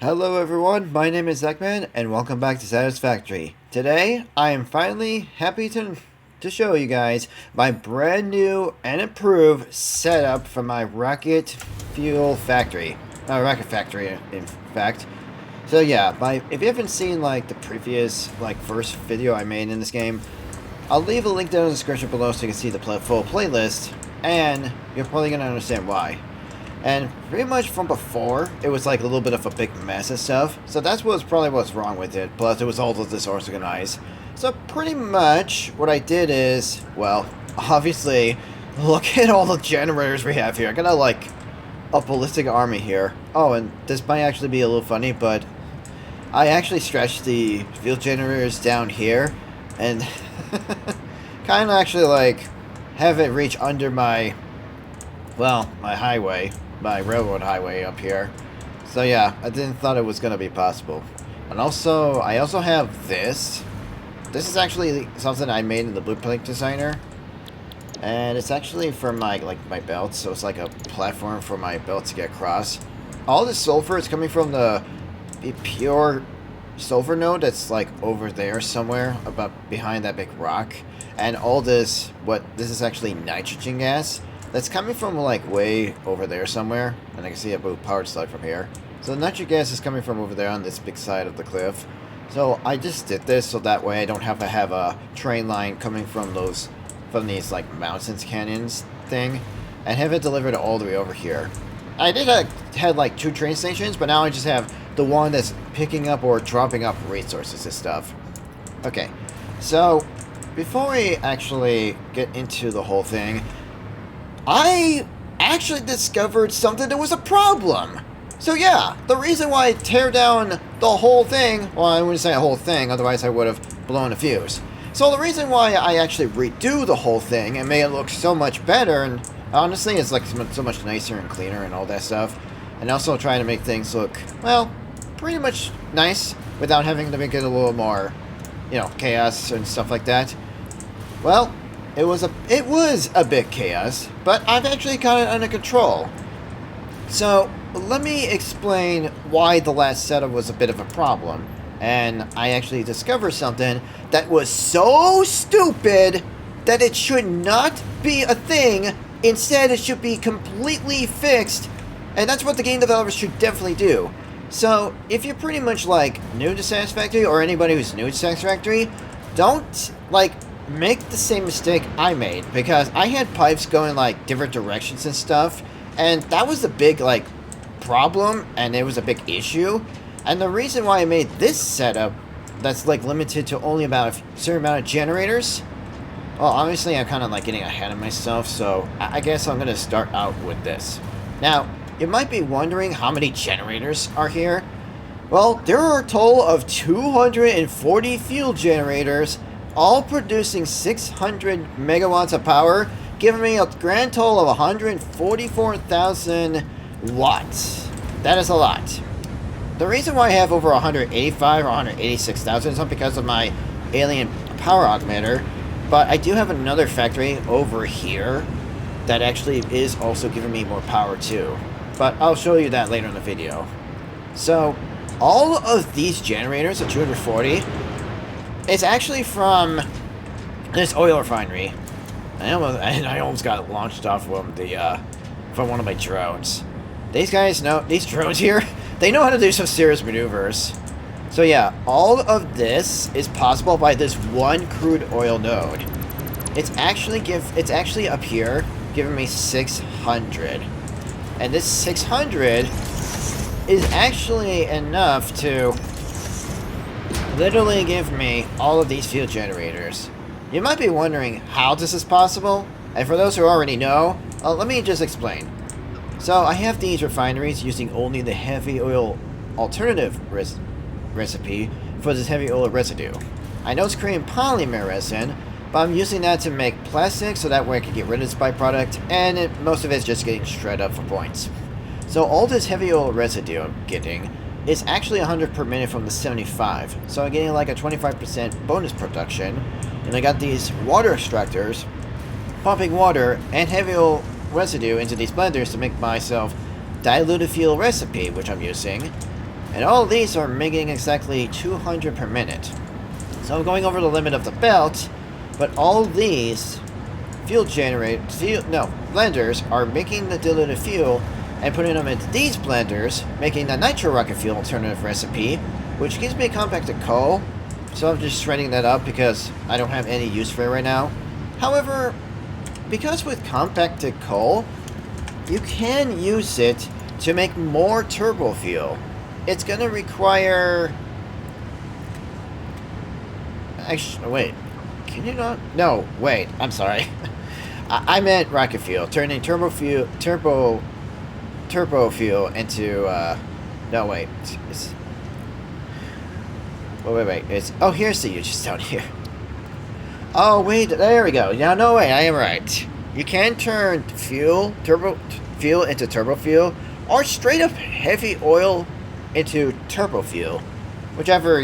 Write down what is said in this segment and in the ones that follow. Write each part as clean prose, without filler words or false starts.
Hello everyone, my name is Zekman and welcome back to Satisfactory. Today, I am finally happy to show you guys my brand new and improved setup for my rocket fuel factory. Rocket factory, in fact. So yeah, if you haven't seen like the previous first video I made in this game, I'll leave a link down in the description below so you can see the full playlist, and you're probably gonna understand why. And pretty much from before, it was like a little bit of a big mess and stuff. So that's probably what's wrong with it. Plus, it was all disorganized. So pretty much what I did is, well, obviously, look at all the generators we have here. I got like a ballistic army here. Oh, and this might actually be a little funny, but I actually stretched the field generators down here and kind of actually like have it reach under my highway. My railroad highway up here. So yeah, I didn't thought it was gonna be possible. And also, I also have this. This is actually something I made in the Blueprint Designer, and it's actually for my belt. So it's like a platform for my belt to get across. All this sulfur is coming from the pure sulfur node that's like over there somewhere, about behind that big rock. And all this, this is actually nitrogen gas. That's coming from like way over there somewhere, and I can see a blue powered slide from here. So the nitric gas is coming from over there on this big side of the cliff. So I just did this so that way I don't have to have a train line coming from these like mountains, canyons thing, and have it delivered all the way over here. I did had like 2 train stations, but now I just have the one that's picking up or dropping up resources and stuff. Okay, so before we actually get into the whole thing, I actually discovered something that was a problem. So yeah, the reason why I tear down the whole thing, well, I wouldn't say a whole thing, otherwise I would have blown a fuse. So the reason why I actually redo the whole thing and make it look so much better, and honestly it's like so much nicer and cleaner and all that stuff, and also trying to make things look, well, pretty much nice without having to make it a little more, chaos and stuff like that. Well, it was a bit chaos, but I've actually got it under control. So let me explain why the last setup was a bit of a problem. And I actually discovered something that was so stupid that it should not be a thing. Instead, it should be completely fixed. And that's what the game developers should definitely do. So if you're pretty much like new to Satisfactory, or anybody who's new to Satisfactory, don't make the same mistake I made, because I had pipes going like different directions and stuff, and that was a big problem, and it was a big issue. And the reason why I made this setup that's limited to only about a certain amount of generators, well, obviously I'm kind of getting ahead of myself, so I guess I'm gonna start out with this. Now you might be wondering how many generators are here. Well, there are a total of 240 fuel generators, all producing 600 megawatts of power, giving me a grand total of 144,000 watts. That is a lot. The reason why I have over 185 or 186,000 is not because of my alien power augmenter, but I do have another factory over here that actually is also giving me more power too. But I'll show you that later in the video. So all of these generators, the 240, it's actually from this oil refinery. I almost got launched off from one of my drones. These guys know, these drones here, they know how to do some serious maneuvers. So yeah, all of this is possible by this one crude oil node. It's actually up here giving me 600. And this 600 is actually enough to literally give me all of these fuel generators. You might be wondering how this is possible, and for those who already know, let me just explain. So I have these refineries using only the heavy oil alternative recipe for this heavy oil residue. I know it's Korean polymer resin, but I'm using that to make plastic so that way I can get rid of this byproduct, and most of it's just getting shredded up for points. So all this heavy oil residue I'm getting is actually 100 per minute from the 75. So I'm getting like a 25% bonus production. And I got these water extractors pumping water and heavy oil residue into these blenders to make myself diluted fuel recipe, which I'm using. And all these are making exactly 200 per minute. So I'm going over the limit of the belt, but all these blenders are making the diluted fuel and putting them into these blenders, making the nitro rocket fuel alternative recipe, which gives me compacted coal. So I'm just shredding that up because I don't have any use for it right now. However, because with compacted coal, you can use it to make more turbo fuel. It's gonna require... Actually, wait. Can you not? No, wait. I'm sorry. I meant rocket fuel. Turning turbo fuel into... no, wait. Wait. It's... Oh, here's the uses down here. Oh, wait. There we go. Now, no, wait. I am right. You can turn turbo fuel into turbo fuel, or straight up heavy oil into turbo fuel. Whichever,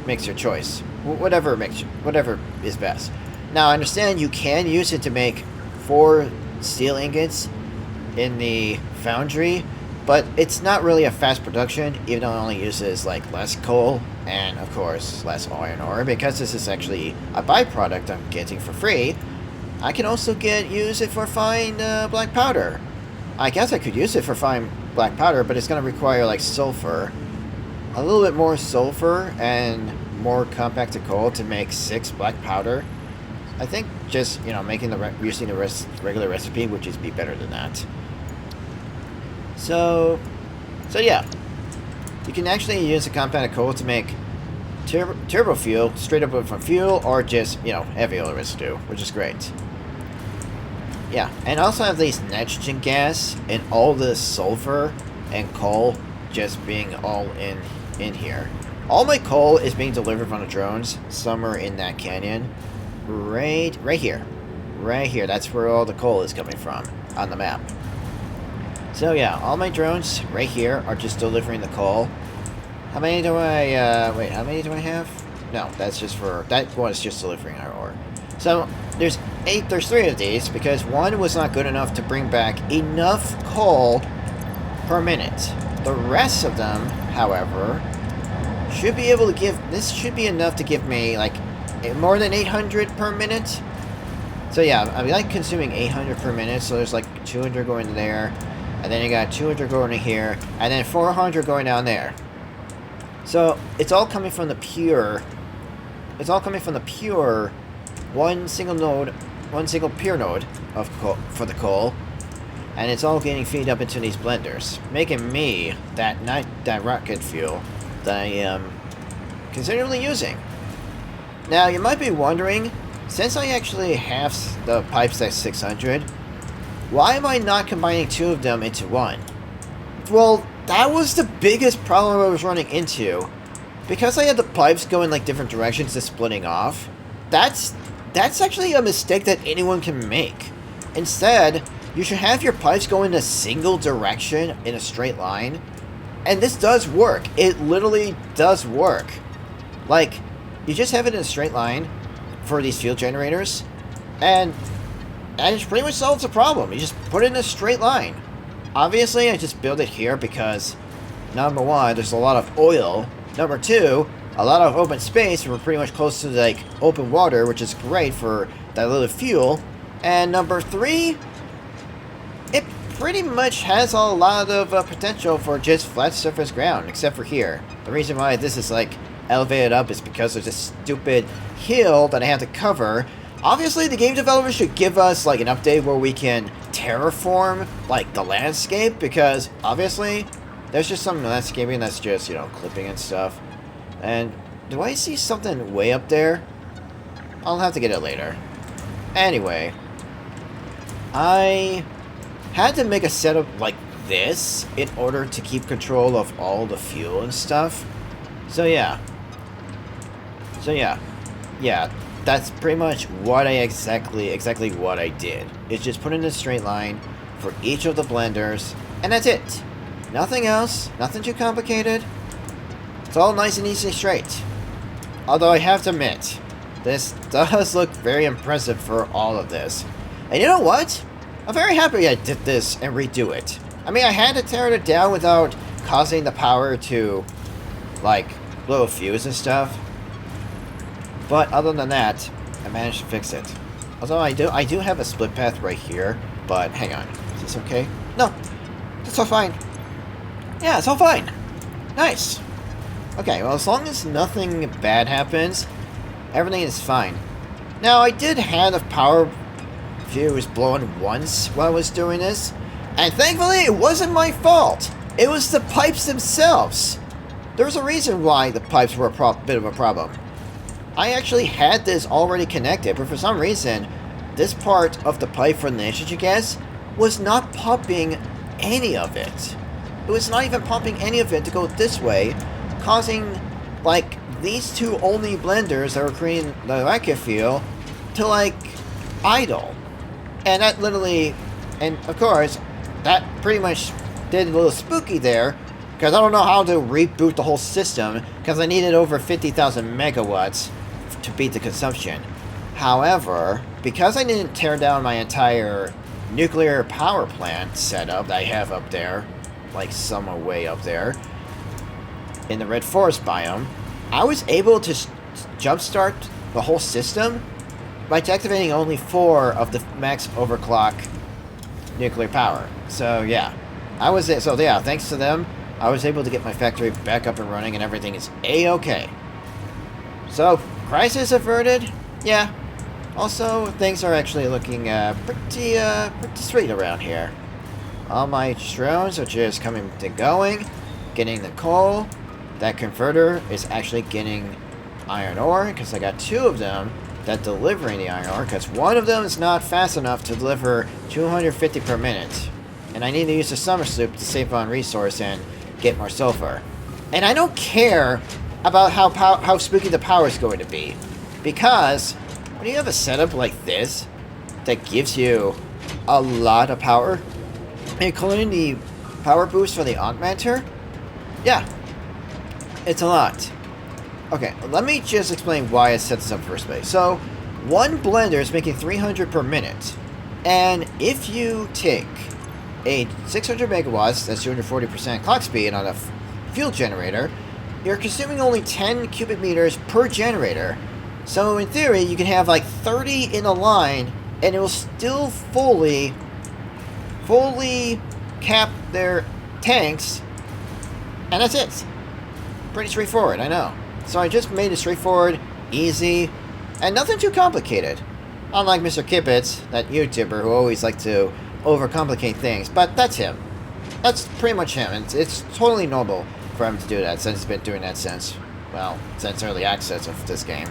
makes your choice. Whatever is best. Now, I understand you can use it to make 4 steel ingots in the foundry, but it's not really a fast production, even though it only uses less coal and, of course, less iron ore. Because this is actually a byproduct I'm getting for free, I can also use it for fine black powder. I guess I could use it for fine black powder, but it's going to require sulfur, a little bit more sulfur and more compacted coal to make 6 black powder. I think just using the regular recipe would just be better than that. So yeah, you can actually use the compacted coal to make turbo fuel straight up from fuel, or just heavy oil residue, which is great. Yeah, and I also have these nitrogen gas and all this sulfur and coal just being all in here. All my coal is being delivered from the drones somewhere in that canyon. Right here. Right here. That's where all the coal is coming from on the map. So yeah, all my drones right here are just delivering the coal. How many do I, wait, how many do I have? No, that's just for, that one is just delivering our ore. So, there's 3 of these, because one was not good enough to bring back enough coal per minute. The rest of them, however, should be able to give, this should be enough to give me, more than 800 per minute. So yeah, I'm consuming 800 per minute, so there's 200 going there, and then you got 200 going to here, and then 400 going down there. So, it's all coming from the pure, one single pure node of coal, for the coal, and it's all getting feed up into these blenders, making me that rocket fuel that I am considerably using. Now, you might be wondering, since I actually have the pipes at 600, why am I not combining 2 of them into one? Well, that was the biggest problem I was running into. Because I had the pipes going different directions to splitting off, that's actually a mistake that anyone can make. Instead, you should have your pipes go in a single direction in a straight line. And this does work. It literally does work. You just have it in a straight line for these fuel generators, and it pretty much solves the problem. You just put it in a straight line. Obviously, I just built it here because, number 1, there's a lot of oil. Number 2, a lot of open space. We're pretty much close to open water, which is great for diluted fuel. And number 3, it pretty much has a lot of potential for just flat surface ground, except for here. The reason why this is elevated up is because there's this stupid hill that I have to cover. Obviously, the game developers should give us an update where we can terraform the landscape, because obviously there's just some landscaping that's just clipping and stuff. And do I see something way up there? I'll have to get it later. Anyway, I had to make a setup like this in order to keep control of all the fuel and stuff. So yeah, that's pretty much what exactly what I did. It's just put in a straight line for each of the blenders, and that's it. Nothing else, nothing too complicated. It's all nice and easy straight. Although I have to admit, this does look very impressive for all of this. And you know what? I'm very happy I did this and redo it. I mean, I had to tear it down without causing the power to, like, blow a fuse and stuff. But other than that, I managed to fix it. Although I do have a split path right here, but hang on. Is this okay? No, it's all fine. Yeah, it's all fine. Nice. Okay, well, as long as nothing bad happens, everything is fine. Now, I did have a power fuse blown once while I was doing this, and thankfully it wasn't my fault. It was the pipes themselves. There was a reason why the pipes were a bit of a problem. I actually had this already connected, but for some reason, this part of the pipe for the nitrogen gas was not pumping any of it. It was not even pumping any of it to go this way, causing, like, these two only blenders that were creating the electric field to, like, idle. And that literally, and of course, that pretty much did a little spooky there, because I don't know how to reboot the whole system, because I needed over 50,000 megawatts to beat the consumption. However, because I didn't tear down my entire nuclear power plant setup that I have up there, like somewhere way up there, in the Red Forest biome, I was able to jumpstart the whole system by deactivating only 4 of the max overclock nuclear power. So yeah, thanks to them, I was able to get my factory back up and running, and everything is a-okay. So, crisis averted? Yeah. Also, things are actually looking pretty sweet around here. All my drones are just coming and going, getting the coal. That converter is actually getting iron ore, because I got 2 of them that delivering the iron ore, because one of them is not fast enough to deliver 250 per minute. And I need to use the summer sloop to save on resource and get more sulfur. And I don't care about how spooky the power is going to be, because when you have a setup like this that gives you a lot of power, including the power boost for the augmenter, yeah, it's a lot. Okay, let me just explain why I set this up first place. So, one blender is making 300 per minute, and if you take a 600 megawatts, that's 240% clock speed on a fuel generator, you're consuming only 10 cubic meters per generator. So in theory, you can have like 30 in a line, and it will still fully cap their tanks, and that's it. Pretty straightforward, I know. So I just made it straightforward, easy, and nothing too complicated. Unlike Mr. Kibbitz, that YouTuber who always likes to overcomplicate things, but that's him. That's pretty much him, and it's totally normal for him to do that, since he's been doing that since early access of this game.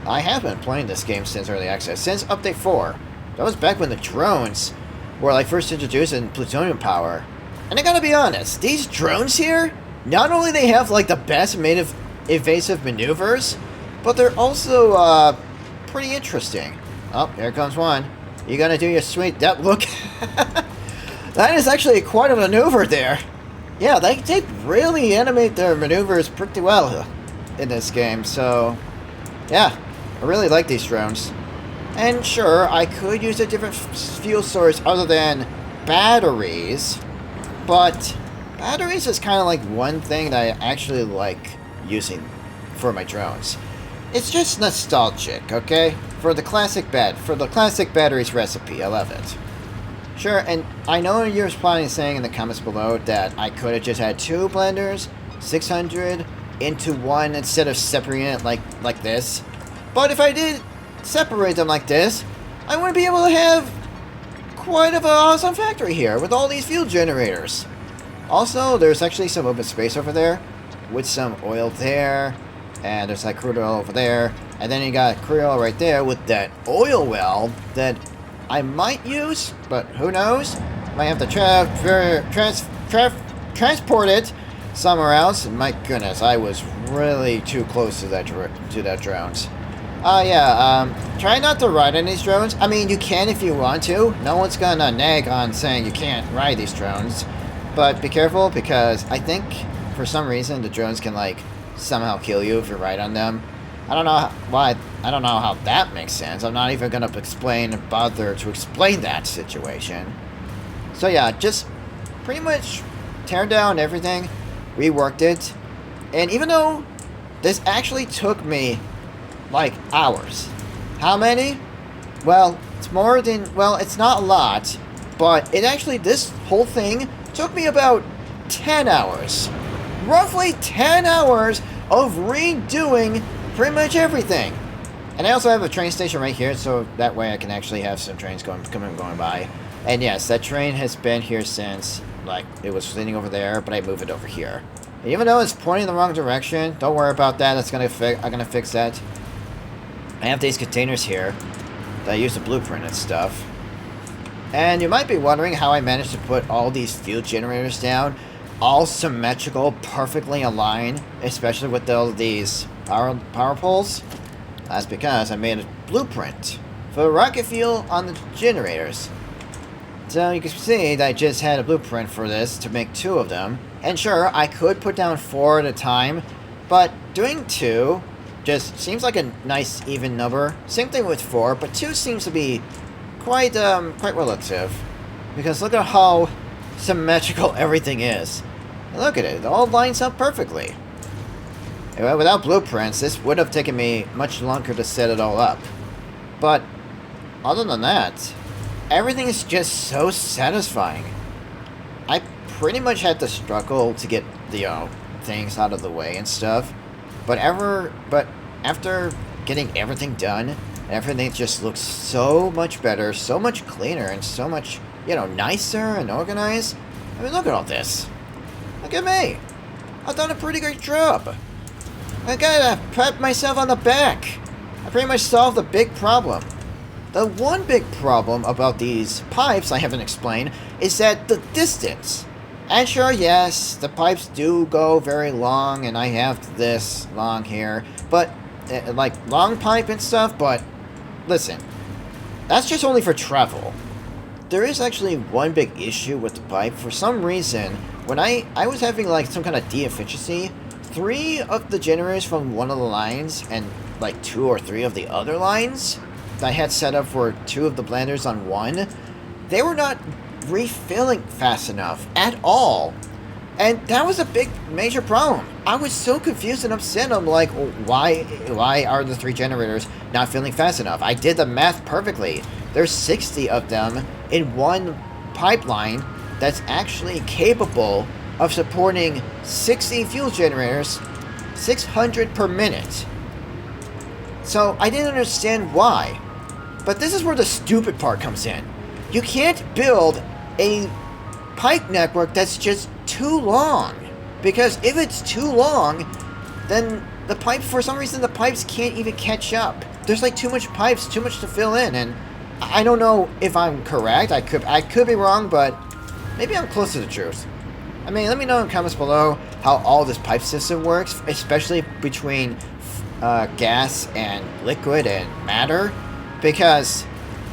I have been playing this game since early access, since Update 4. That was back when the drones were like first introduced in plutonium power. And I gotta be honest, these drones here, not only they have like the best evasive maneuvers, but they're also pretty interesting. Oh, here comes one. You gonna do your sweet look? That is actually quite a maneuver there. Yeah, they really animate their maneuvers pretty well in this game, so yeah, I really like these drones. And sure, I could use a different fuel source other than batteries, but batteries is kind of like one thing that I actually like using for my drones. It's just nostalgic, okay? For the classic batteries recipe, I love it. Sure, and I know you're probably saying in the comments below that I could have just had 2 blenders, 600 into one instead of separating it like this. But if I did separate them like this, I wouldn't be able to have quite of an awesome factory here with all these fuel generators. Also, there's actually some open space over there with some oil there, and there's like crude oil over there, and then you got crude oil right there with that oil well that I might use, but who knows? Might have to transport it somewhere else. And my goodness, I was really too close to that drones. Try not to ride on these drones. I mean, you can if you want to. No one's gonna nag on saying you can't ride these drones. But be careful, because I think for some reason the drones can like somehow kill you if you ride on them. I don't know why. I don't know how that makes sense. I'm not even gonna bother to explain that situation. So yeah, just pretty much tear down everything, reworked it, and even though this actually took me like hours. How many? Well, it's more than, well, it's not a lot, but it actually, this whole thing took me about 10 hours. Roughly 10 hours of redoing pretty much everything. And I also have a train station right here, so that way I can actually have some trains going by. And yes, that train has been here since, like, it was sitting over there, but I moved it over here. And even though it's pointing in the wrong direction, don't worry about that. I'm gonna fix that. I have these containers here that I use the blueprint and stuff. And you might be wondering how I managed to put all these fuel generators down, all symmetrical, perfectly aligned, especially with all these power poles. That's because I made a blueprint for rocket fuel on the generators. So you can see that I just had a blueprint for this to make 2 of them. And sure, I could put down 4 at a time, but doing 2 just seems like a nice even number. Same thing with 4, but 2 seems to be quite relative. Because look at how symmetrical everything is. And look at it, it all lines up perfectly. Anyway, without blueprints, this would have taken me much longer to set it all up. But other than that, everything is just so satisfying. I pretty much had to struggle to get the things out of the way and stuff. But after getting everything done, everything just looks so much better, so much cleaner, and so much, nicer and organized. I mean, look at all this. Look at me. I've done a pretty great job. I gotta pat myself on the back. I pretty much solved the big problem. The one big problem about these pipes I haven't explained is that the distance. And sure, yes, the pipes do go very long, and I have this long here, but like long pipe and stuff, but listen, that's just only for travel. There is actually one big issue with the pipe. For some reason, when I was having like some kind of de-efficiency, 3 of the generators from one of the lines and like 2 or 3 of the other lines that I had set up for 2 of the blenders on one, they were not refilling fast enough at all. And that was a big major problem. I was so confused and upset. I'm like, why are the 3 generators not filling fast enough? I did the math perfectly. There's 60 of them in one pipeline that's actually capable of supporting 60 fuel generators, 600 per minute. So I didn't understand why. But this is where the stupid part comes in. You can't build a pipe network that's just too long. Because if it's too long, then the pipe, for some reason, the pipes can't even catch up. There's like too much pipes, too much to fill in, and I don't know if I'm correct. I could be wrong, but maybe I'm close to the truth. I mean, let me know in the comments below how all this pipe system works, especially between gas and liquid and matter, because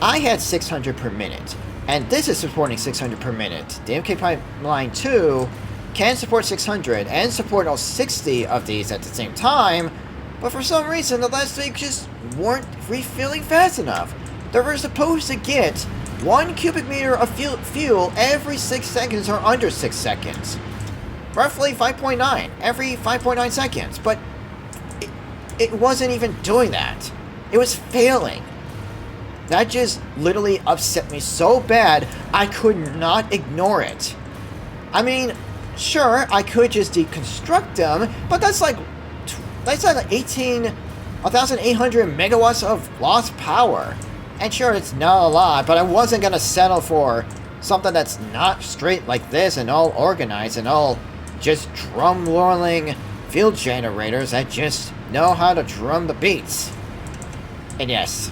I had 600 per minute, and this is supporting 600 per minute. The MK Pipeline 2 can support 600 and support all 60 of these at the same time, but for some reason the last 3 just weren't refilling fast enough. They were supposed to get 1 cubic meter of fuel every 6 seconds or under 6 seconds. Roughly 5.9 every 5.9 seconds, but it wasn't even doing that. It was failing. That just literally upset me so bad, I could not ignore it. I mean, sure, I could just deconstruct them, but that's like 1,800 megawatts of lost power. And sure, it's not a lot, but I wasn't gonna settle for something that's not straight like this and all organized and all just drum rolling field generators that just know how to drum the beats. And yes,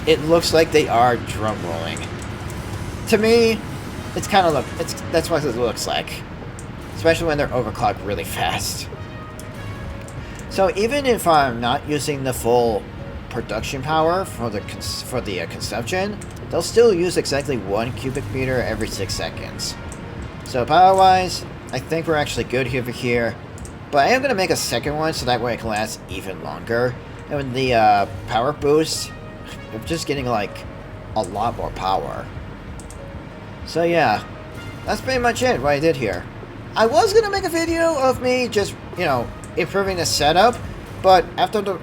it looks like they are drum rolling. To me, it's kind of that's what it looks like, especially when they're overclocked really fast. So even if I'm not using the full production power for the consumption, they'll still use exactly 1 cubic meter every 6 seconds. So power-wise, I think we're actually good over here. But I am going to make a second one so that way it can last even longer. And with the power boost, I'm just getting like a lot more power. So yeah, that's pretty much it, what I did here. I was gonna make a video of me just, improving the setup, but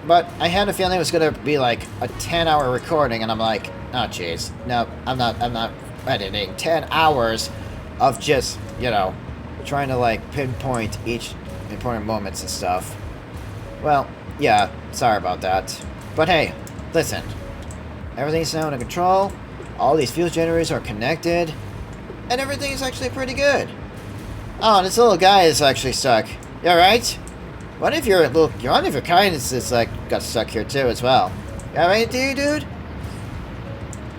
but I had a feeling it was gonna be like a 10-hour recording, and I'm like, oh jeez, no, I'm not editing 10 hours of just, trying to like pinpoint each important moments and stuff. Well, yeah, sorry about that. But hey, listen, everything's now under control, all these fuel generators are connected, and everything is actually pretty good. Oh, this little guy is actually stuck. You alright? What if your kindness is like got stuck here too as well? You alright, dude?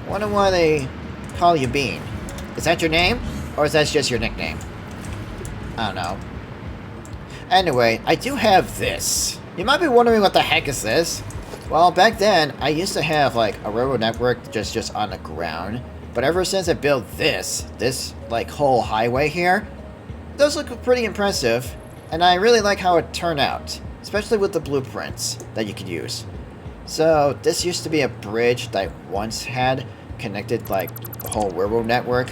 Wonder why they call you Bean. Is that your name? Or is that just your nickname? I don't know. Anyway, I do have this. You might be wondering what the heck is this? Well, back then, I used to have like a railroad network just on the ground. But ever since I built this like whole highway here, it does look pretty impressive. And I really like how it turned out, especially with the blueprints that you could use. So this used to be a bridge that I once had connected like the whole railroad network.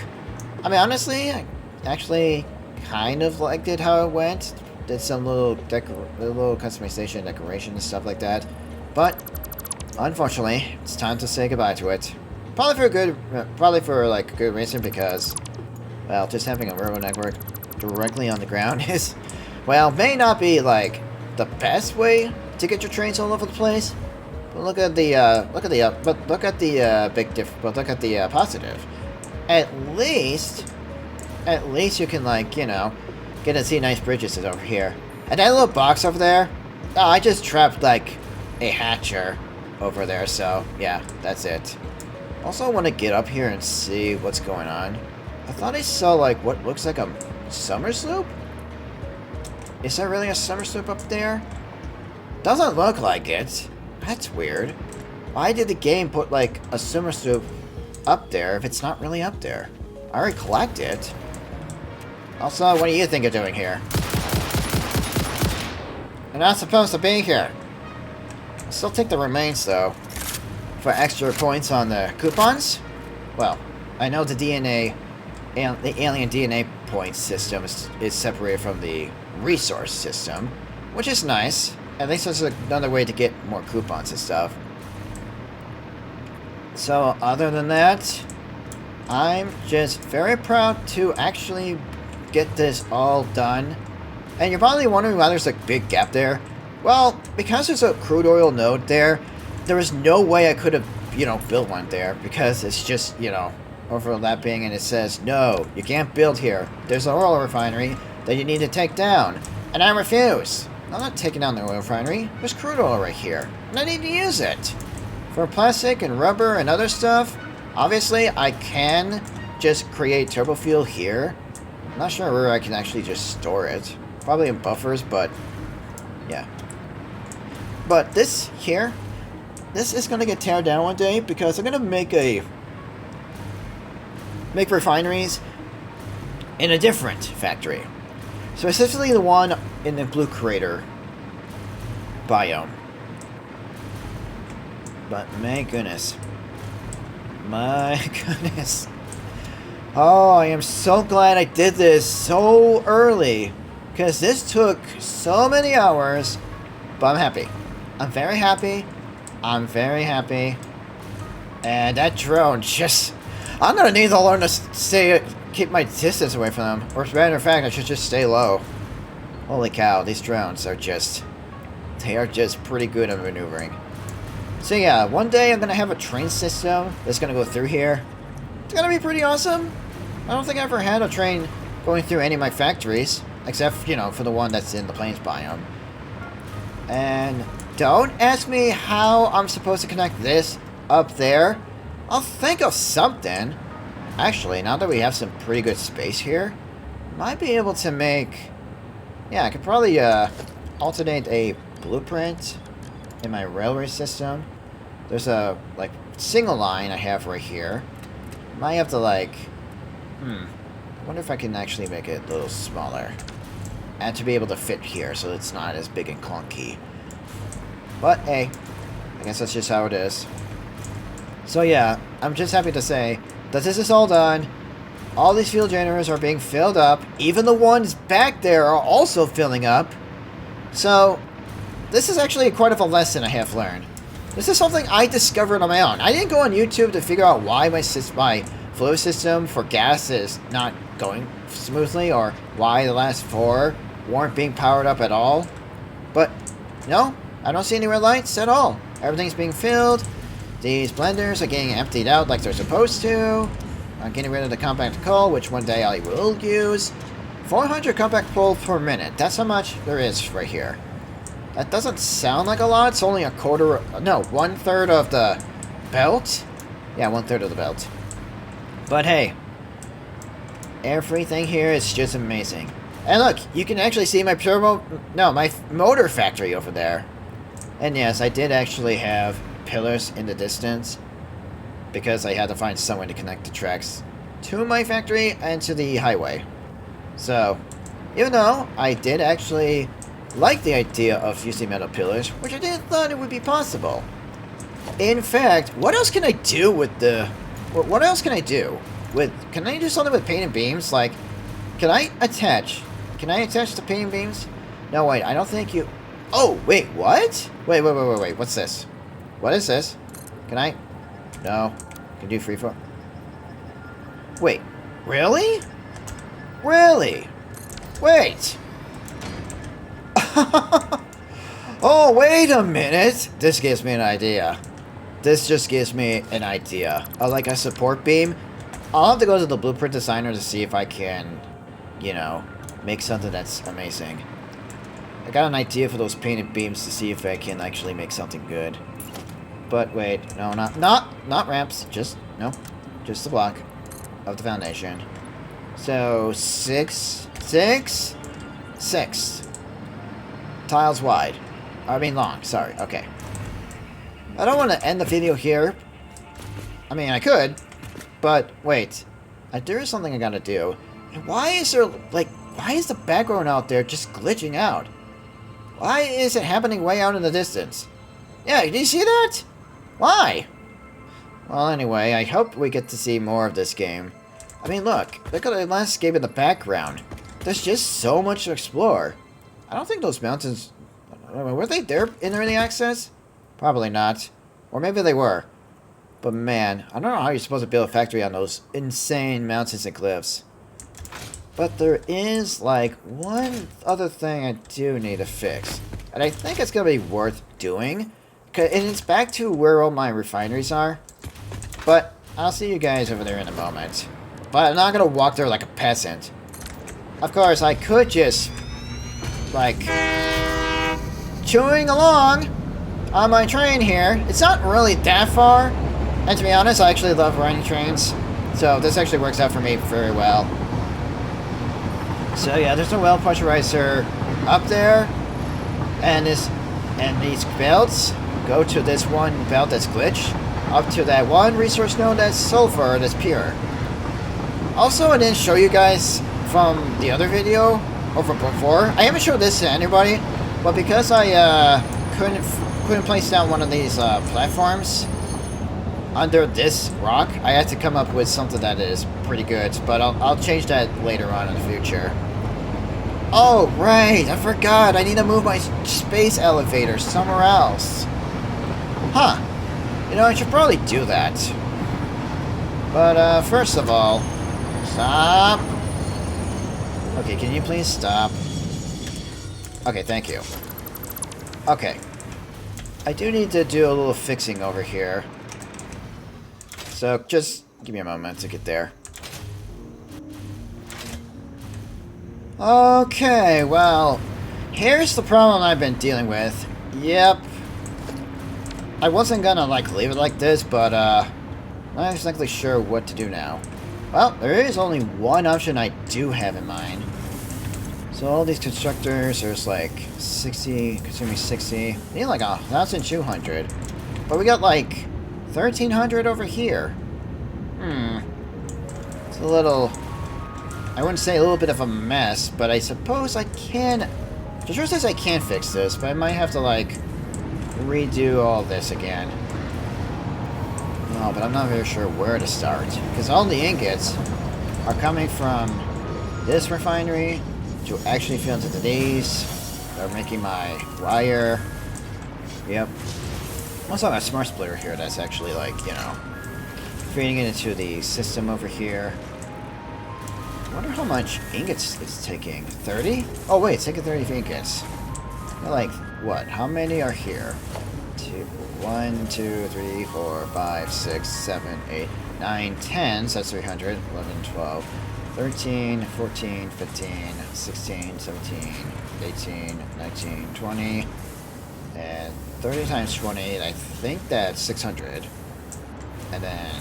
I mean, honestly, I actually kind of liked it how it went. Did some little customization, decoration, and stuff like that. But unfortunately, it's time to say goodbye to it. Probably for like a good reason, because, well, just having a railroad network directly on the ground is, well, may not be like the best way to get your trains all over the place. But look at the positive. At least you can like, get to see nice bridges over here. And that little box over there, oh, I just trapped like a hatcher over there, so yeah, that's it. Also, I want to get up here and see what's going on. I thought I saw like what looks like a summer sloop? Is there really a summer sloop up there? Doesn't look like it. That's weird. Why did the game put like a summer sloop up there if it's not really up there? I already collected it. Also, what do you think you're doing here? You're not supposed to be here. I'll still take the remains though, for extra points on the coupons. Well, I know the DNA, the alien DNA point system is separated from the resource system, which is nice. At least there's another way to get more coupons and stuff. So, other than that, I'm just very proud to actually get this all done. And you're probably wondering why there's a big gap there. Well, because there's a crude oil node there, there was no way I could have, built one there, because it's just, overlapping, and it says, no, you can't build here. There's an oil refinery that you need to take down. And I refuse. I'm not taking down the oil refinery. There's crude oil right here, and I need to use it. For plastic and rubber and other stuff, obviously I can just create turbo fuel here. I'm not sure where I can actually just store it. Probably in buffers, but yeah. But this here, this is going to get teared down one day, because I'm going to make refineries in a different factory. Specifically the one in the Blue Crater biome. But my goodness. Oh, I am so glad I did this so early, because this took so many hours. But I'm happy. I'm very happy. And that drone just... I'm gonna need to learn to keep my distance away from them. Or as a matter of fact, I should just stay low. Holy cow, these drones are just... They are just pretty good at maneuvering. So yeah, one day I'm gonna have a train system that's gonna go through here. It's gonna be pretty awesome. I don't think I ever had a train going through any of my factories, except, for the one that's in the plains biome. And don't ask me how I'm supposed to connect this up there. I'll think of something. Actually, now that we have some pretty good space here, might be able to make... Yeah, I could probably alternate a blueprint in my railway system. There's a, single line I have right here. Might have to, I wonder if I can actually make it a little smaller. And to be able to fit here, so it's not as big and clunky. But, hey, I guess that's just how it is. So yeah, I'm just happy to say that this is all done. All these fuel generators are being filled up. Even the ones back there are also filling up. So, this is actually quite of a lesson I have learned. This is something I discovered on my own. I didn't go on YouTube to figure out why my flow system for gas is not going smoothly, or why the last 4 weren't being powered up at all. But, no, I don't see any red lights at all. Everything's being filled. These blenders are getting emptied out like they're supposed to. I'm getting rid of the compact coal, which one day I will use. 400 compact coal per minute. That's how much there is right here. That doesn't sound like a lot. It's only a quarter... No, 1/3 of the belt. Yeah, 1/3 of the belt. But hey, everything here is just amazing. And look, you can actually see my my motor factory over there. And yes, I did actually have pillars in the distance, because I had to find some way to connect the tracks to my factory and to the highway. So, even though I did actually like the idea of using metal pillars, which I didn't thought it would be possible. In fact, what else can I do with the... What else can I do? Can I do something with painted beams? Like, can I attach the painted beams? No, wait, I don't think you... Oh, wait, what? Wait, what's this? What is this? Can I... No. Can do freeform? Wait, really? Really? Wait! Oh, wait a minute! This gives me an idea. This just gives me an idea. Like a support beam. I'll have to go to the blueprint designer to see if I can, you know, make something that's amazing. I got an idea for those painted beams to see if I can actually make something good. But wait, no, not ramps. Just the block of the foundation. So 6 tiles wide. I mean long. Sorry. Okay. I don't want to end the video here. I mean, I could, but wait. There is something I gotta do. And why is there why is the background out there just glitching out? Why is it happening way out in the distance? Yeah, did you see that? Why? Well, anyway, I hope we get to see more of this game. I mean, look at the landscape in the background. There's just so much to explore. I don't think those mountains... Were they there in early access? Probably not. Or maybe they were. But man, I don't know how you're supposed to build a factory on those insane mountains and cliffs. But there is, like, one other thing I do need to fix. And I think it's going to be worth doing. And it's back to where all my refineries are. But I'll see you guys over there in a moment. But I'm not going to walk there like a peasant. Of course, I could just, like, chewing along on my train here. It's not really that far. And to be honest, I actually love riding trains. So this actually works out for me very well. So yeah, there's a well pressurizer up there. And these belts go to this one belt that's glitched. Up to that one resource node that's sulfur, that's pure. Also, I didn't show you guys from the other video over before. I haven't showed this to anybody, but because I couldn't place down one of these platforms under this rock, I had to come up with something that is pretty good. But I'll change that later on in the future. Oh right, I forgot. I need to move my space elevator somewhere else. Huh. You know, I should probably do that. But first of all, stop. Okay, can you please stop? Okay, thank you. Okay. I do need to do a little fixing over here. So, just give me a moment to get there. Okay, well, here's the problem I've been dealing with. Yep. I wasn't gonna, like, leave it like this, but, not exactly sure what to do now. Well, there is only one option I do have in mind. So all these constructors, there's like 60, consuming 60. I need like 1,200. But we got like 1,300 over here. It's a little... I wouldn't say a little bit of a mess, but I suppose I can... The truth is I can fix this, but I might have to like redo all this again. No, but I'm not very sure where to start. Because all the ingots are coming from this refinery to actually fill into these. They're making my wire. Yep. Also have a smart splitter here that's actually like, you know, feeding it into the system over here. I wonder how much ingots it's taking. 30? Oh wait, it's taking 30 ingots. Like, what? How many are here? 1, 2, 3, 4, 5, 6, 7, 8, 9, 10. So that's 300. 11, 12, 13, 14, 15, 16, 17, 18, 19, 20. And 30 times 20, I think that's 600. And then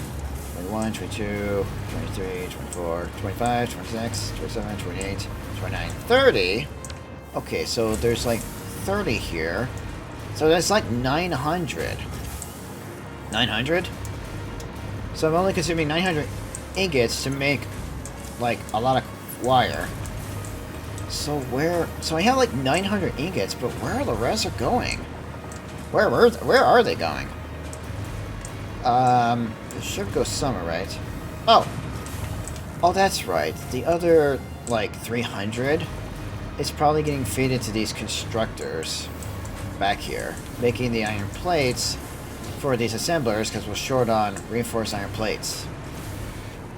21, 22, 23, 24, 25, 26, 27, 28, 29, 30. Okay, so there's like 30 here. So that's like 900. 900? So I'm only consuming 900 ingots to make like a lot of wire. So so I have like 900 ingots, but where are the rest are going? Where are they going? It should go somewhere, right? Oh, that's right. The other like 300 is probably getting fed into these constructors back here, making the iron plates for these assemblers because we're short on reinforced iron plates.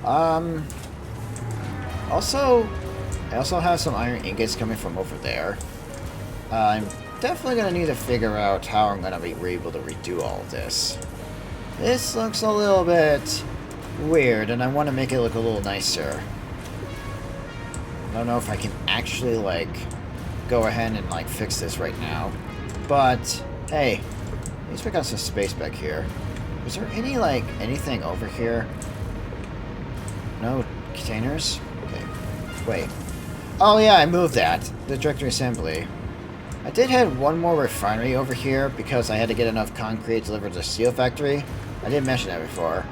I also have some iron ingots coming from over there. I'm definitely going to need to figure out how I'm going to be able to redo all of this. This looks a little bit weird, and I want to make it look a little nicer. I don't know if I can actually, like, go ahead and, like, fix this right now. But, hey, let's pick up some space back here. Is there any, like, anything over here? No containers? Okay, wait. Oh yeah, I moved that. The directory assembly. I did have one more refinery over here because I had to get enough concrete delivered to the steel factory. I didn't mention that before.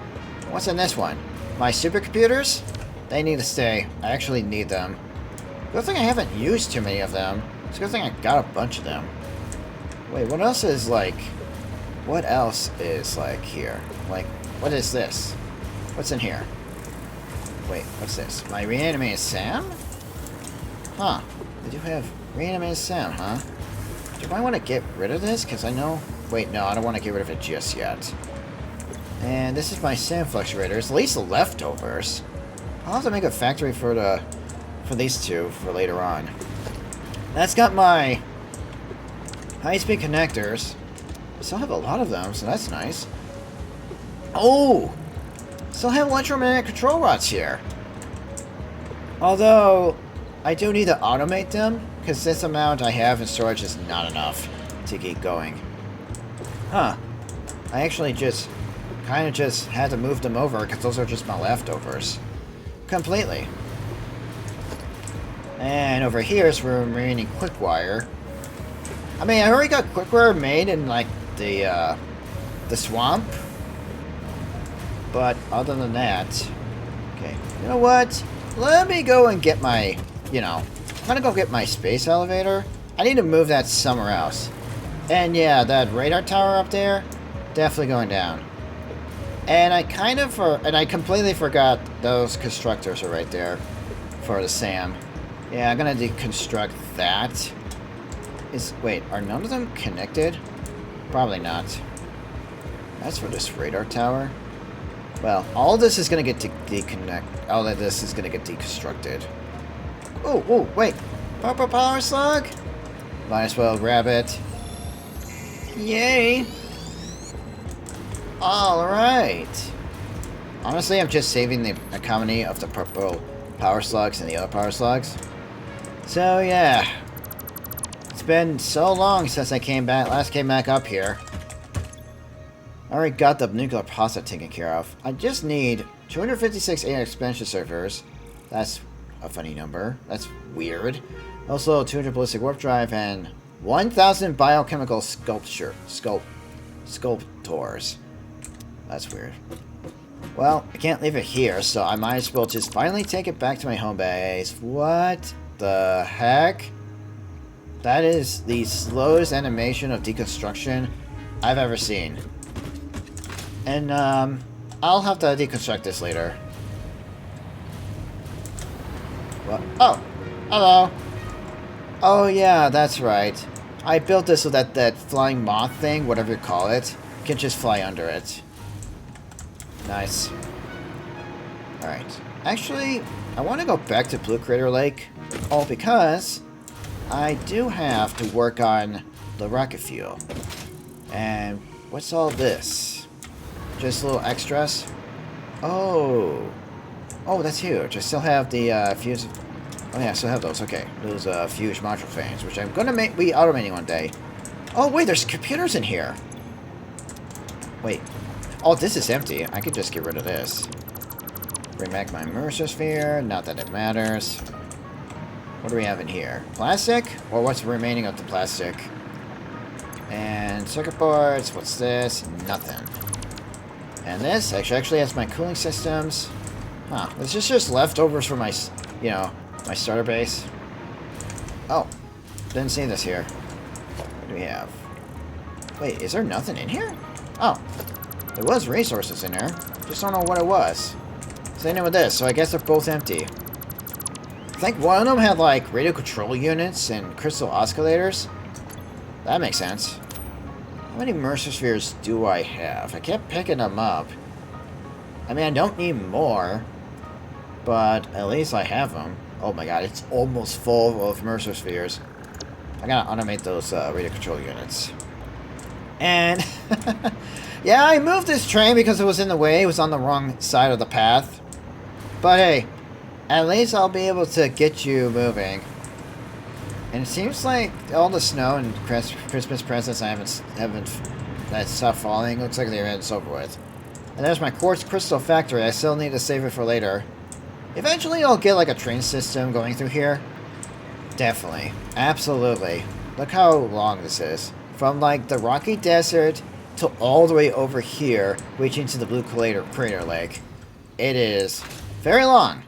What's in this one? My supercomputers? They need to stay. I actually need them. Good thing I haven't used too many of them. It's a good thing I got a bunch of them. Wait, what else is like... What else is like here? Like, what is this? What's in here? Wait, what's this? My reanimated Sam? Huh. I do have reanimated Sam, huh? Do I want to get rid of this? Because I know... Wait, no, I don't want to get rid of it just yet. And this is my Sam fluctuators. At least the leftovers. I'll have to make a factory for these two for later on. That's got my high-speed connectors. I still have a lot of them, so that's nice. Oh! Still have electromagnetic control rods here. Although, I do need to automate them, because this amount I have in storage is not enough to keep going. Huh. I actually kind of just had to move them over, because those are just my leftovers. Completely. And over here is where I'm remaining quick wire. I mean, I already got quick wire made in, like, the swamp. But other than that... Okay, you know what? Let me go and get my, you know... I'm gonna go get my space elevator. I need to move that somewhere else. And yeah, that radar tower up there, definitely going down. And I completely forgot those constructors are right there for the SAM. Yeah, I'm gonna deconstruct that. Wait, are none of them connected? Probably not. That's for this radar tower. Well, all of this is gonna get all of this is gonna get deconstructed. Oh, wait. Power slug? Might as well grab it. Yay! Alright. Honestly, I'm just saving the economy of the purple power slugs and the other power slugs. So, yeah. It's been so long since I last came back up here. I already got the nuclear process taken care of. I just need 256 AI expansion servers. That's a funny number. That's weird. Also, 200 ballistic warp drive and 1,000 biochemical sculptors. That's weird. Well, I can't leave it here, so I might as well just finally take it back to my home base. What the heck? That is the slowest animation of deconstruction I've ever seen. And, I'll have to deconstruct this later. What? Oh, hello. Oh yeah, that's right. I built this so that that flying moth thing, whatever you call it, can just fly under it. Nice. Alright. Actually, I want to go back to Blue Crater Lake. All because I do have to work on the rocket fuel. And what's all this? Just little extras? Oh. Oh, that's huge. I still have the fuse. Oh yeah, I still have those. Okay. Those fuse module fans, which I'm gonna be automating one day. Oh wait, there's computers in here. Wait. Oh, this is empty. I could just get rid of this. Bring back my immerser sphere. Not that it matters. What do we have in here? Plastic? Or what's remaining of the plastic? And circuit boards. What's this? Nothing. And this actually has my cooling systems. Huh. This is just leftovers from my, you know, my starter base. Oh. Didn't see this here. What do we have? Wait, is there nothing in here? Oh. There was resources in there. Just don't know what it was. Same with this, so I guess they're both empty. I think one of them had like radio control units and crystal oscillators. That makes sense. How many immersive spheres do I have? I kept picking them up. I mean, I don't need more, but at least I have them. Oh my god, it's almost full of immersive spheres. I gotta automate those radio control units. And yeah, I moved this train because it was in the way. It was on the wrong side of the path. But hey, at least I'll be able to get you moving. And it seems like all the snow and Christmas presents I haven't that stopped falling. Looks like they're it's over with. And there's my quartz crystal factory. I still need to save it for later. Eventually I'll get like a train system going through here. Definitely. Absolutely. Look how long this is. From like the rocky desert to all the way over here, reaching to the Blue Crater Lake. It is very long.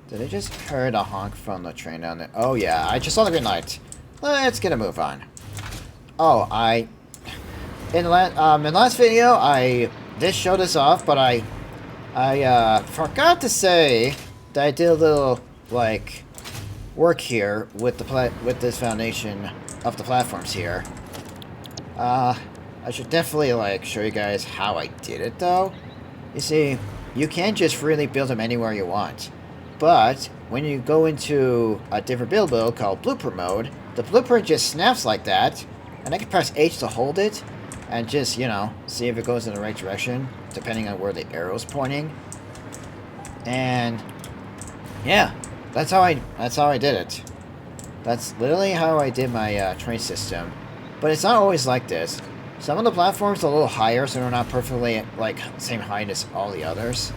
Did I just heard a honk from the train down there? Oh yeah, I just saw the green light. Let's get a move on. Oh, in the last video I did show this off, but I forgot to say that I did a little like work here with this foundation of the platforms here. I should definitely like show you guys how I did it though. You see, you can't just freely build them anywhere you want. But when you go into a different build mode called Blueprint mode, the blueprint just snaps like that, and I can press H to hold it, and just, you know, see if it goes in the right direction, depending on where the arrow's pointing. And yeah, that's how I did it. That's literally how I did my train system. But it's not always like this. Some of the platforms are a little higher, so they're not perfectly like same height as all the others.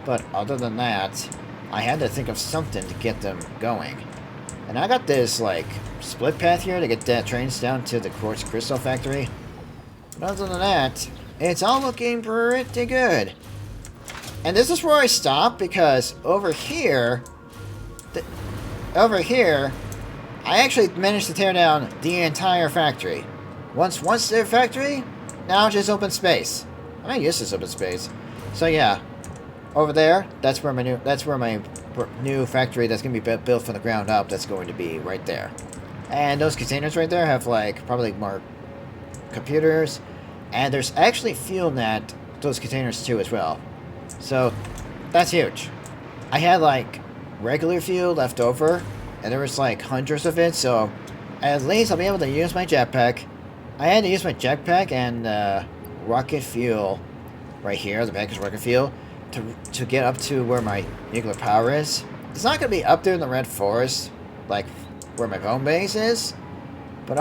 But other than that, I had to think of something to get them going. And I got this like split path here to get that trains down to the quartz crystal factory. But other than that, it's all looking pretty good. And this is where I stop because over here, I actually managed to tear down the entire factory. Once the factory, now just open space. I might use this open space. So yeah, over there, that's where my new factory that's gonna be built from the ground up. That's going to be right there. And those containers right there have like probably more computers, and there's actually fuel in those containers too as well. So that's huge. I had like regular fuel left over, and there was like hundreds of it. So at least I'll be able to use my jetpack. I had to use my jetpack and rocket fuel right here, the package rocket fuel, to get up to where my nuclear power is. It's not going to be up there in the red forest, like where my home base is, but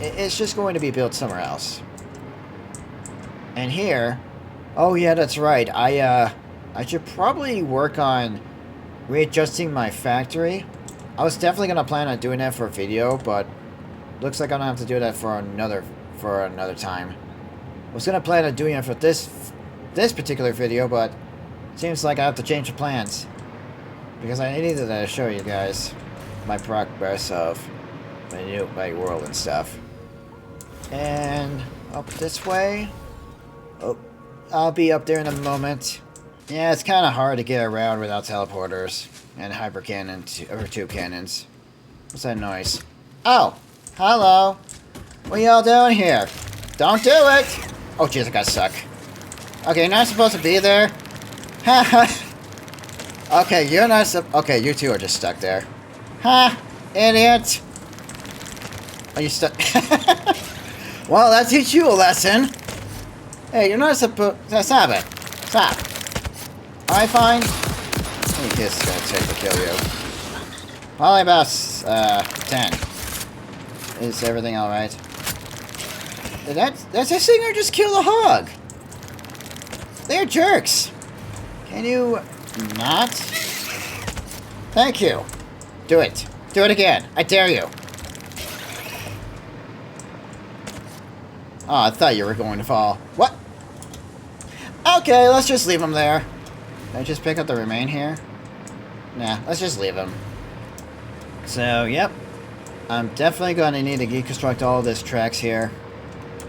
it's just going to be built somewhere else. And here, oh yeah, that's right. I should probably work on readjusting my factory. I was definitely going to plan on doing that for a video, but looks like I'm going to have to do that for another time. I was going to plan on doing it for this particular video, but it seems like I have to change the plans. Because I needed to show you guys my progress of my world and stuff. And up this way. Oh, I'll be up there in a moment. Yeah, it's kind of hard to get around without teleporters and hyper cannons or tube cannons. What's that noise? Oh, hello. What are y'all doing here? Don't do it! Oh, jeez, I got stuck. Okay, you're not supposed to be there. Okay, you're not okay, you two are just stuck there. Ha! Idiot! Are you stuck? Well, that teach you a lesson. Hey, you're not supposed... Stop it. Stop. Alright, fine. How many kills is gonna take to kill you? Probably about, 10. Is everything alright? That's this thing or just kill the hog? They're jerks. Can you not? Thank you. Do it. Do it again. I dare you. Oh, I thought you were going to fall. What? Okay, let's just leave him there. Can I just pick up the remain here? Nah, let's just leave him. So, yep. I'm definitely going to need to deconstruct all of this tracks here.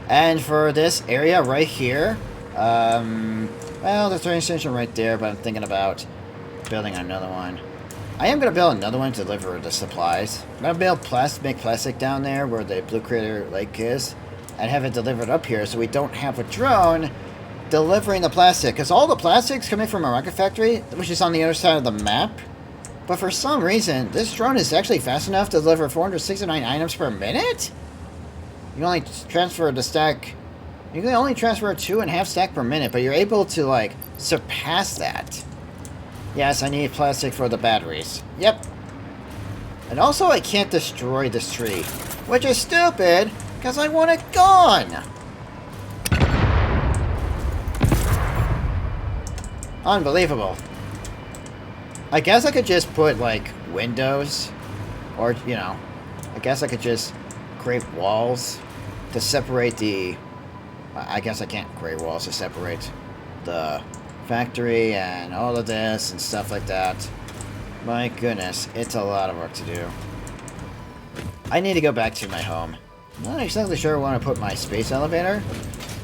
And for this area right here, well, there's a train station right there, but I'm thinking about building another one. I am going to build another one to deliver the supplies. I'm going to build make plastic down there where the Blue Crater Lake is, and have it delivered up here so we don't have a drone delivering the plastic. Because all the plastic's coming from a rocket factory, which is on the other side of the map. But for some reason, this drone is actually fast enough to deliver 469 items per minute? You can only transfer the stack... You can only transfer a 2.5 stack per minute, but you're able to, like, surpass that. Yes, I need plastic for the batteries. Yep. And also, I can't destroy this tree. Which is stupid, because I want it gone! Unbelievable. I guess I could just put, like, windows. Or, you know, I guess I could just create walls to separate the... I guess I can't create walls to separate the factory and all of this and stuff like that. My goodness, it's a lot of work to do. I need to go back to my home. I'm not exactly sure where I want to put my space elevator.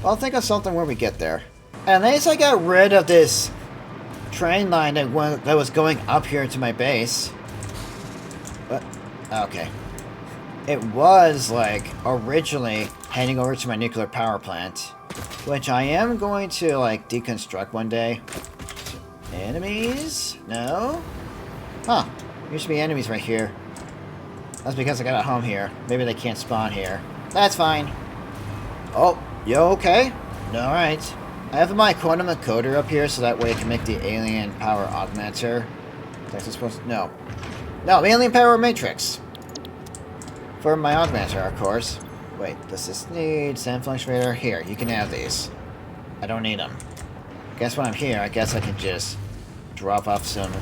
I'll think of something when we get there. At least I got rid of this train line that was going up here to my base. But, okay. It was, like, originally heading over to my nuclear power plant, which I am going to, like, deconstruct one day. Enemies? No? Huh. Used to be enemies right here. That's because I got a home here. Maybe they can't spawn here. That's fine. Oh, you okay? Alright. I have my quantum encoder up here so that way I can make the alien power augmenter. That's supposed to... No. No, alien power matrix. For my augmenter, of course. Wait, does this need sand fluctuator? Here, you can have these. I don't need them. Guess when I'm here, I guess I can just drop off some,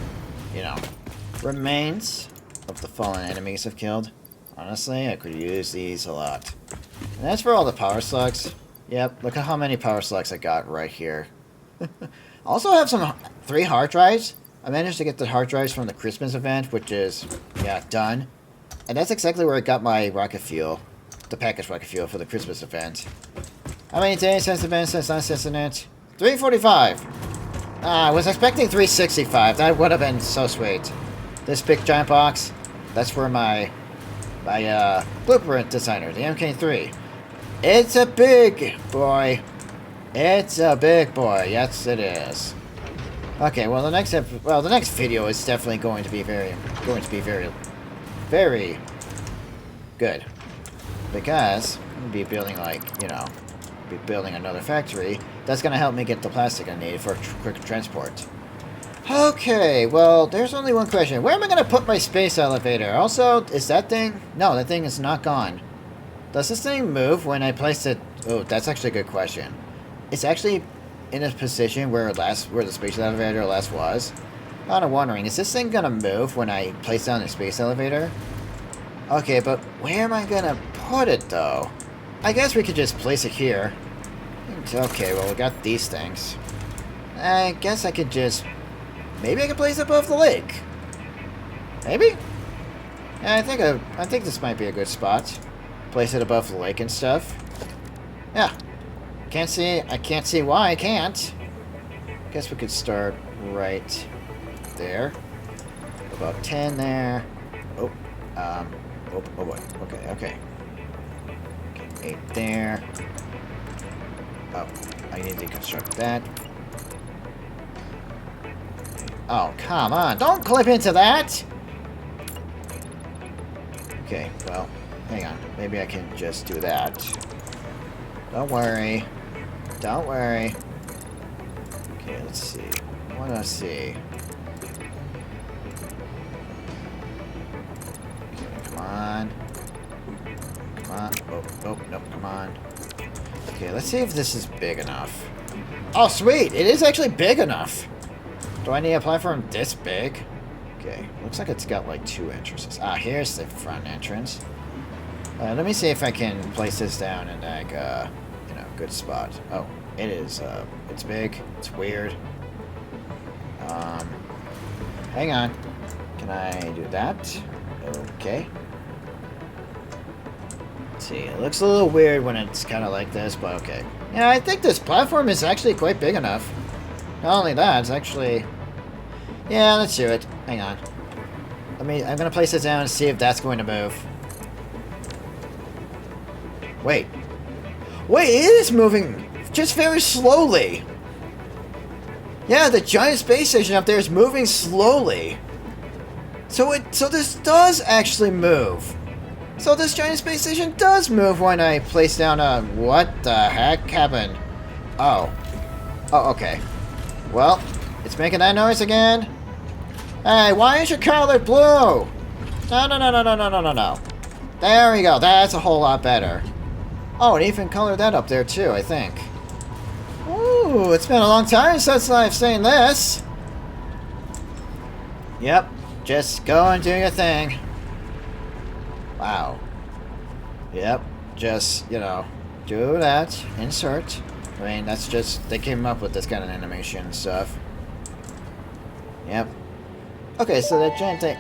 you know, remains of the fallen enemies I've killed. Honestly, I could use these a lot. And that's for all the power slugs. Yep, look at how many power slugs I got right here. Also have some 3 hard drives. I managed to get the hard drives from the Christmas event, which is, yeah, done. And that's exactly where I got my rocket fuel. The packaged rocket fuel for the Christmas event. How many days has it been since last incident? 345! I was expecting 365. That would have been so sweet. This big giant box, that's where my blueprint designer, the MK3. It's a big boy. It's a big boy. Yes, it is. Okay, well the next video is definitely going to be very good, because I'm gonna be building, like, you know, building another factory that's gonna help me get the plastic I need for quick transport. Okay, well, there's only one question. Where am I gonna put my space elevator? Also, is that thing? No, that thing is not gone. Does this thing move when I place it? Oh, that's actually a good question. It's actually in a position where the space elevator last was. I'm kind of wondering, is this thing gonna move when I place down the space elevator? Okay, but where am I gonna put it, though? I guess we could just place it here. Okay, well, we got these things. I guess I could just... Maybe I could place it above the lake. Maybe? Yeah, I think this might be a good spot. Place it above the lake and stuff. Yeah. I can't see why I can't. Guess we could start right there. About 10 there. Oh, oh boy. Okay, okay. 8 there. Oh, I need to deconstruct that. Oh, come on. Don't clip into that! Okay, well, hang on. Maybe I can just do that. Don't worry. Don't worry. Okay, let's see. I want to see. Okay, come on. Come on. Oh, no, come on. Okay, let's see if this is big enough. Oh, sweet! It is actually big enough! Do I need a platform this big? Okay, looks like it's got like 2 entrances. Ah, here's the front entrance. Let me see if I can place this down in like you know, good spot. Oh, it is. It's big. It's weird. Hang on. Can I do that? Okay. Let's see. It looks a little weird when it's kind of like this, but okay. Yeah, I think this platform is actually quite big enough. Not only that, it's actually... Yeah, let's do it. Hang on. I'm gonna place it down and see if that's going to move. Wait. Wait, it is moving just very slowly. Yeah, the giant space station up there is moving slowly. So this does actually move. So this giant space station does move when I place down a... What the heck happened? Oh. Oh, okay. Well, it's making that noise again. Hey, why is your color blue? No, no, no, no, no, no, no, no, no. There we go. That's a whole lot better. Oh, it even colored that up there too, I think. Ooh, it's been a long time since I've seen this. Yep, just go and do your thing. Wow. Yep, just, you know, do that. Insert. I mean, that's just, they came up with this kind of animation stuff. Yep. Okay, so that giant thing...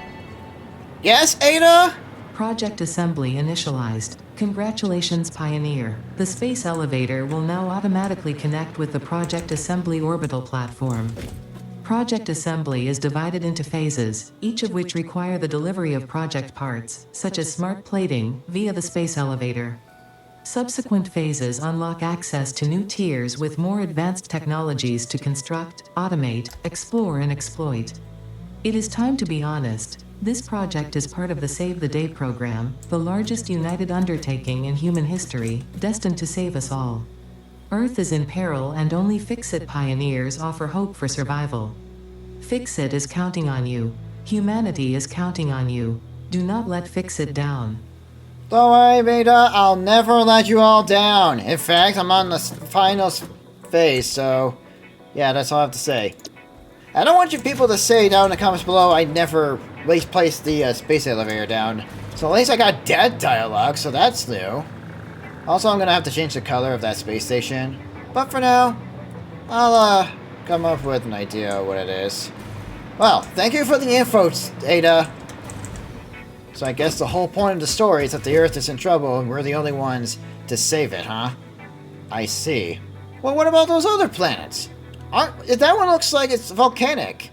Yes, Ada? Project assembly initialized. Congratulations, Pioneer. The space elevator will now automatically connect with the Project Assembly orbital platform. Project assembly is divided into phases, each of which require the delivery of project parts, such as smart plating, via the space elevator. Subsequent phases unlock access to new tiers with more advanced technologies to construct, automate, explore, and exploit. It is time to be honest. This project is part of the Save the Day program, the largest united undertaking in human history, destined to save us all. Earth is in peril and only Fix-It pioneers offer hope for survival. Fix-It is counting on you. Humanity is counting on you. Do not let Fix-It down. Don't worry, Beta. I'll never let you all down. In fact, I'm on the final phase, so... Yeah, that's all I have to say. I don't want you people to say down in the comments below I never placed the space elevator down. So at least I got dead dialogue, so that's new. Also, I'm gonna have to change the color of that space station. But for now, I'll come up with an idea of what it is. Well, thank you for the info, Ada. So I guess the whole point of the story is that the Earth is in trouble and we're the only ones to save it, huh? I see. Well, what about those other planets? That one looks like it's volcanic.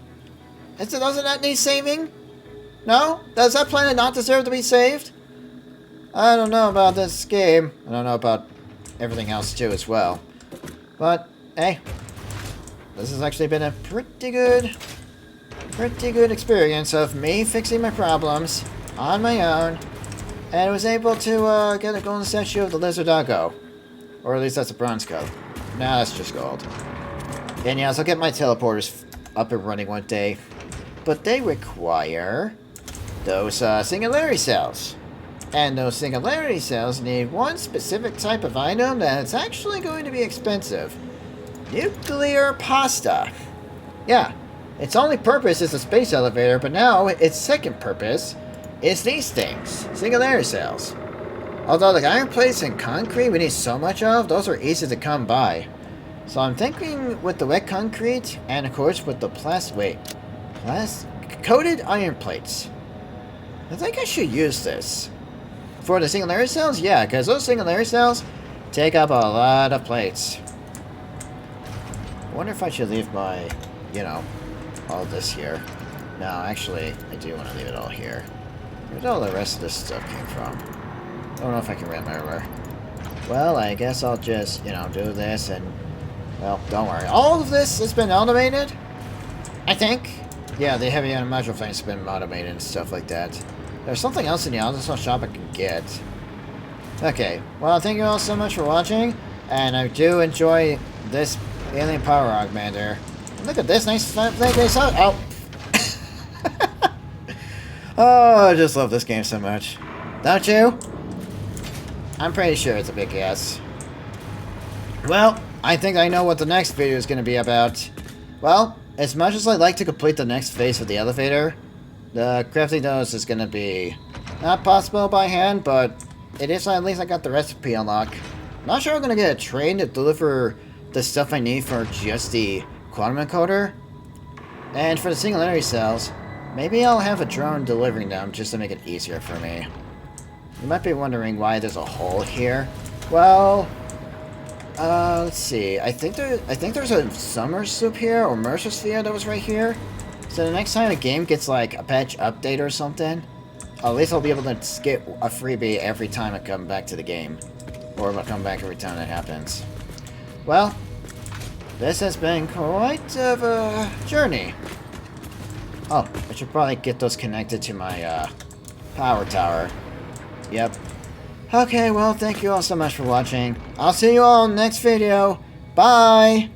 Doesn't that need saving? No? Does that planet not deserve to be saved? I don't know about this game. I don't know about everything else too as well. But, hey. This has actually been a pretty good experience of me fixing my problems on my own. And I was able to get a golden statue of the lizard doggo. Or at least that's a bronze cup. Nah, that's just gold. And yes, I'll get my teleporters up and running one day. But they require those singularity cells. And those singularity cells need one specific type of item that's actually going to be expensive. Nuclear pasta. Yeah, its only purpose is the space elevator, but now its second purpose is these things. Singularity cells. Although the iron plates and concrete we need so much of, those are easy to come by. So I'm thinking with the wet concrete, and of course with the coated iron plates. I think I should use this. For the singularity cells? Yeah, because those singularity cells take up a lot of plates. I wonder if I should leave my, you know, all this here. No, actually, I do want to leave it all here. Where'd all the rest of this stuff came from? I don't know if I can remember. Well, I guess I'll just, you know, do this and... Well, don't worry. All of this has been automated? I think. Yeah, the heavy item module thing's been automated and stuff like that. There's something else in the Amazon shop I can get. Okay, well, thank you all so much for watching, and I do enjoy this alien power augmenter. Look at this nice thing they saw. Oh. Oh, I just love this game so much. Don't you? I'm pretty sure it's a big yes. Well, I think I know what the next video is going to be about. Well, as much as I'd like to complete the next phase of the elevator, the crafting those is going to be not possible by hand, but it is at least I got the recipe unlocked. Not sure I'm going to get a train to deliver the stuff I need for just the quantum encoder. And for the singularity cells, maybe I'll have a drone delivering them just to make it easier for me. You might be wondering why there's a hole here. Well, let's see. I think there's a summer soup here, or Mercer sphere that was right here. So the next time a game gets like a patch update or something, at least I'll be able to skip a freebie every time I come back to the game. Or if I come back every time that happens. Well, this has been quite of a journey. Oh, I should probably get those connected to my power tower. Yep. Okay, well, thank you all so much for watching. I'll see you all in the next video. Bye!